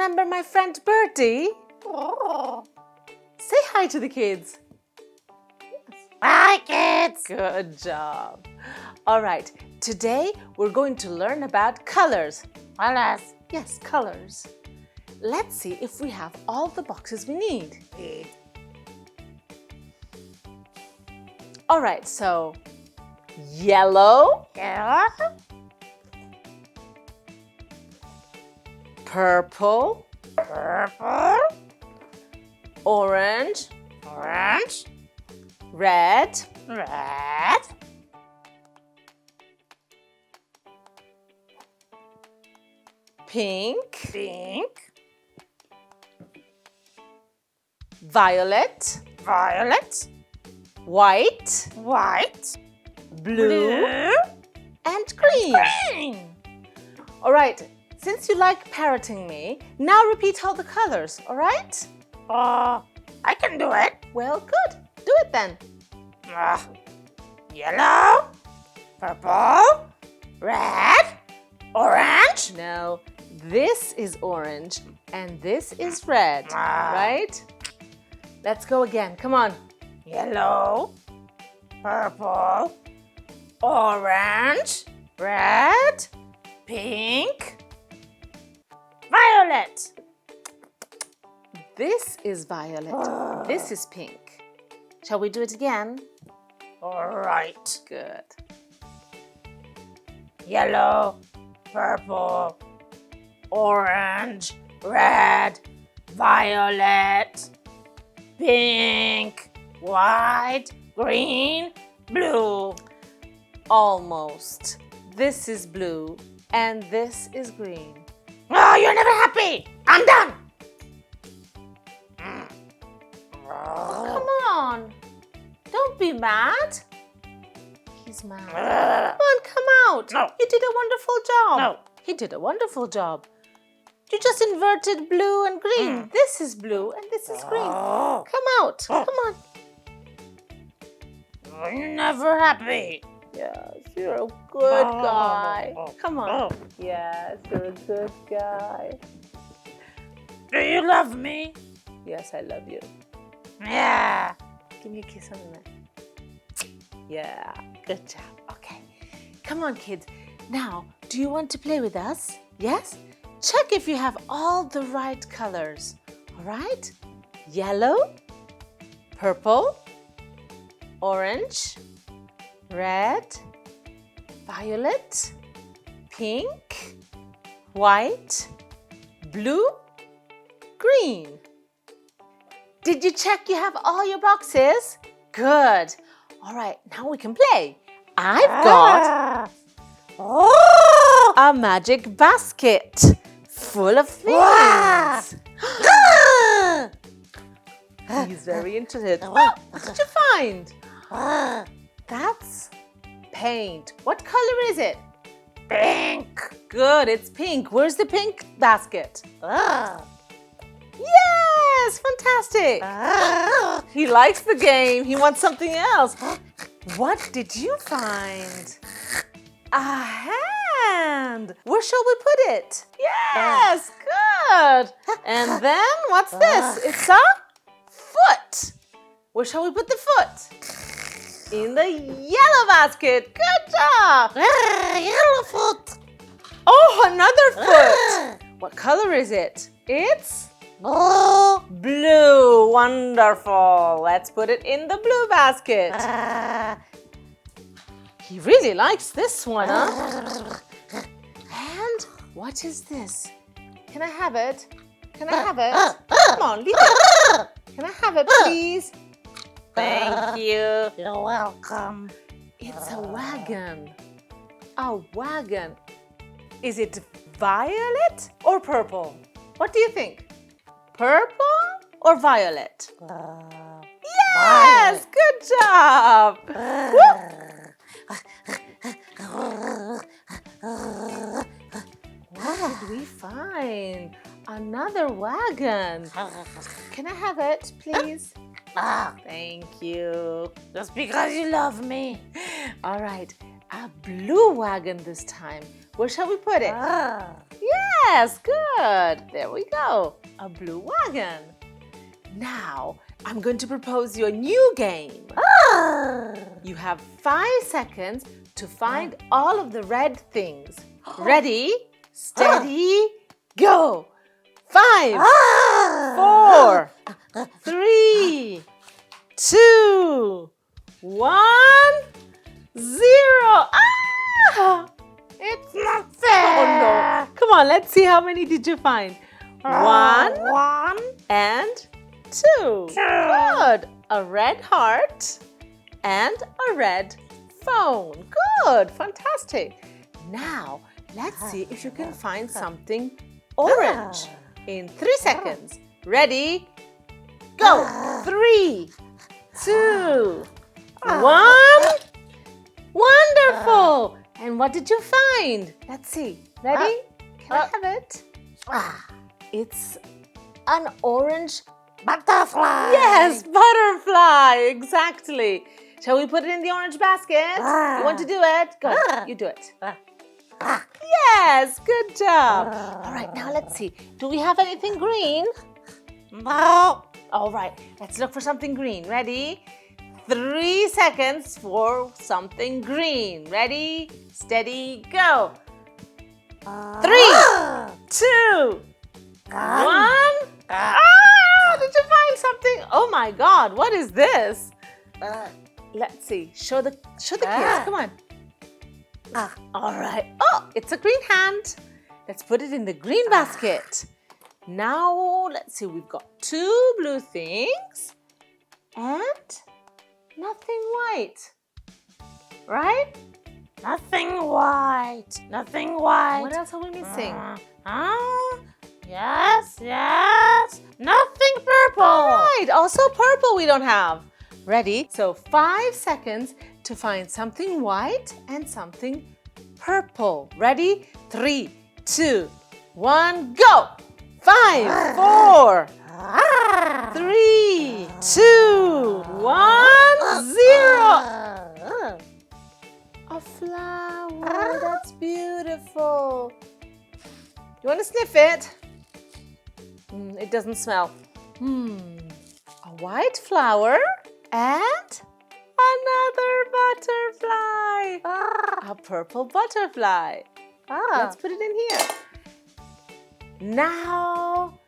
remember my friend Birdie? Say hi to the kids. Hi, kids. Good job. All right, today we're going to learn about colors. Colors. Yes, colors. Let's see if we have all the boxes we need. All right, so yellow, Yellow. purple, Purple. orange, Orange. red, Red. pink, Pink. violet, Violet. white, White. blue, and green. Green. All right, since you like parroting me, now repeat all the colors, all right? I can do it. Well, good. Do it then. Yellow. Purple. Red. Orange. No, this is orange and this is red, right? Let's go again. Come on. Yellow. Purple. Orange. Red. Pink. Violet. This is violet. This is pink. Shall we do it again? All right. Good. Yellow. Purple. Orange. Red. Violet. Pink. White. Green. Blue. Almost. This is blue and this is green. Oh, you're never happy. I'm done. Come on. Don't be mad. He's mad. Come on, come out. No. You did a wonderful job. No. He did a wonderful job. You just inverted blue and green. This is blue and this is green. Oh, Come out. Come on. you're never happy. Yes, you're a good guy. Oh. Come on. Yes, you're a good guy. Do you love me? Yes, I love you. Yeah. Give me a kiss on the neck. Yeah, good job. Okay. Come on, kids. Now, do you want to play with us? Yes? Check if you have all the right colors. All right? Yellow, purple, orange, red, violet, pink, white, blue, green. Did you check you have all your boxes? Good. All right, now we can play. I've got a magic basket full of things. He's very interested. Oh, what did you find? That's paint. What color is it? Pink. Good, it's pink. Where's the pink basket? Yes, fantastic. He likes the game. He wants something else. What did you find? A hand. Where shall we put it? Yes, good. And then what's this? It's a foot. Where shall we put the foot? In the yellow basket. Good job. Yellow foot. Oh, another foot. What color is it? It's Oh. blue. Wonderful. Let's put it in the blue basket. He really likes this one, huh? And what is this? Can I have it? Can I have it? Come on, leave it. Can I have it, please? Thank you. You're welcome. It's a wagon. A wagon. Is it violet or purple? What do you think? Purple or violet? Yes, good job. What did we find? Another wagon. Can I have it, please? Thank you. Just because you love me. All right, a blue wagon this time. Where shall we put it? Yes, good. There we go. A blue wagon. Now, I'm going to propose you a new game. You have 5 seconds to find all of the red things. Ready, steady, go. 5, 4, 3, 2, 1, 0. Ah! It's not fair. Oh no. Come on, let's see how many did you find. 1 and 2. Good. A red heart and a red phone. Good. Fantastic. Now, let's see if you can find something orange in 3 seconds. Ready? Go. 3, 2, 1. Wonderful. And what did you find? Let's see. Ready? Can I have it? It's an orange Butterfly. Yes, butterfly. Exactly. Shall we put it in the orange basket? You want to do it? Good. You do it. Yes, good job. All right, now let's see. Do we have anything green? No. All right, let's look for something green. Ready? 3 seconds for something green. Ready? Steady, go. 3, 2, 1. Did you find something? Oh my God, what is this? Let's see. Show the kids. Come on. All right. Oh, it's a green hand. Let's put it in the green basket. Now, let's see. We've got 2 blue things and nothing white. Right? Nothing white. Nothing white. What else are we missing? Yes. Nothing purple. All right. Also purple we don't have. Ready? So 5 seconds to find something white and something purple. Ready? 3, 2, 1, go! 5, 4, 3, 2, 1, 0. A flower. That's beautiful. You want to sniff it? It doesn't smell. A white flower and another butterfly. A purple butterfly. Let's put it in here. Now,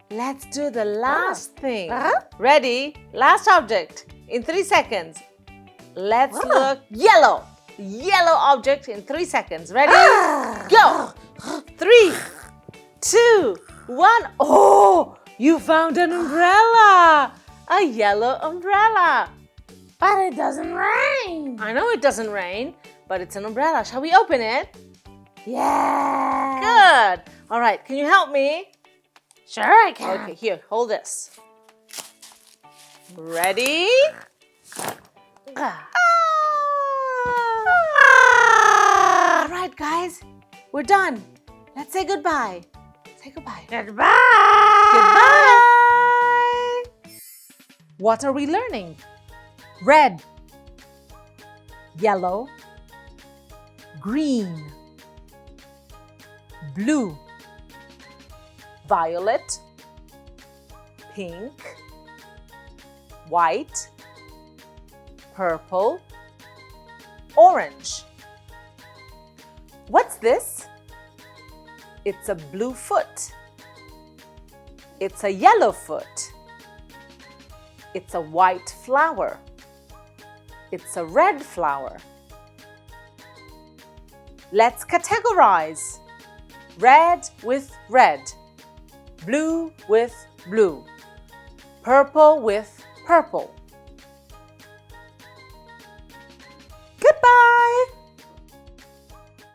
let's do the last thing. Ready? Last object in 3 seconds. Let's look. Yellow. Yellow object in 3 seconds. Ready? Go. 3, 2, 1. Oh, you found an umbrella. A yellow umbrella. But it doesn't rain. I know it doesn't rain, but it's an umbrella. Shall we open it? Yeah. Good. All right, can you help me? Sure I can. Okay, here, hold this. Ready? All right, guys, we're done. Let's say goodbye. Say goodbye. Goodbye. Goodbye. What are we learning? Red, yellow, green, blue, violet, pink, white, purple, orange. What's this? It's a blue foot. It's a yellow foot. It's a white flower. It's a red flower. Let's categorize. Red with red. Blue with blue. Purple with purple.